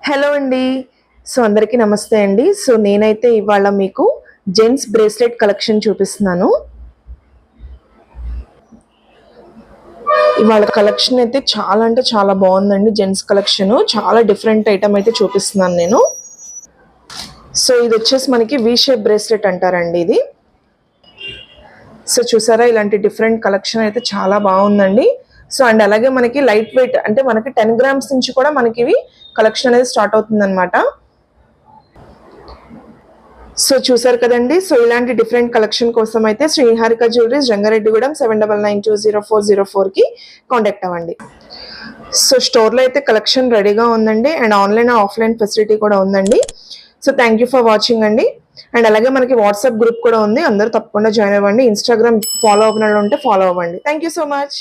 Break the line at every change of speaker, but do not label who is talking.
Hello అండి. So అందరికీ నమస్తే అండి. సో నేనైతే ఇవాళ మీకు జెంట్స్ బ్రేస్లెట్ కలెక్షన్ చూపిస్తున్నాను. ఇవాళ కలెక్షన్ అయితే చాలా అంటే చాలా బాగుందండి. జెంట్స్ కలెక్షన్ చాలా డిఫరెంట్ ఐటమ్ అయితే చూపిస్తున్నాను నేను. సో ఇది వచ్చేసి మనకి వి షేప్ బ్రేస్లెట్ అంటారండి ఇది. సో చూసారా, ఇలాంటి డిఫరెంట్ కలెక్షన్ అయితే చాలా బాగుందండి. సో అండ్ అలాగే మనకి లైట్ వెయిట్ అంటే మనకి 10 గ్రామ్స్ నుంచి కూడా మనకి ఇవి కలెక్షన్ అనేది స్టార్ట్ అవుతుంది అనమాట. సో చూసారు కదండి. సో ఇలాంటి డిఫరెంట్ కలెక్షన్ కోసం అయితే శ్రీ హారిక జ్యువెలరీస్, రంగారెడ్డిగూడెం 79920404కి కాంటాక్ట్ అవ్వండి. సో స్టోర్లో అయితే కలెక్షన్ రెడీగా ఉందండి అండ్ ఆన్లైన్ ఆఫ్లైన్ ఫెసిలిటీ కూడా ఉందండి. So thank you for watching అండి. అండ్ అలాగే మనకి వాట్సాప్ గ్రూప్ కూడా ఉంది, అందరూ తప్పకుండా జాయిన్ అవ్వండి. ఇన్స్టాగ్రామ్ ఫాలో అవ్వడం ఉంటే ఫాలో అవ్వండి. Thank you so much.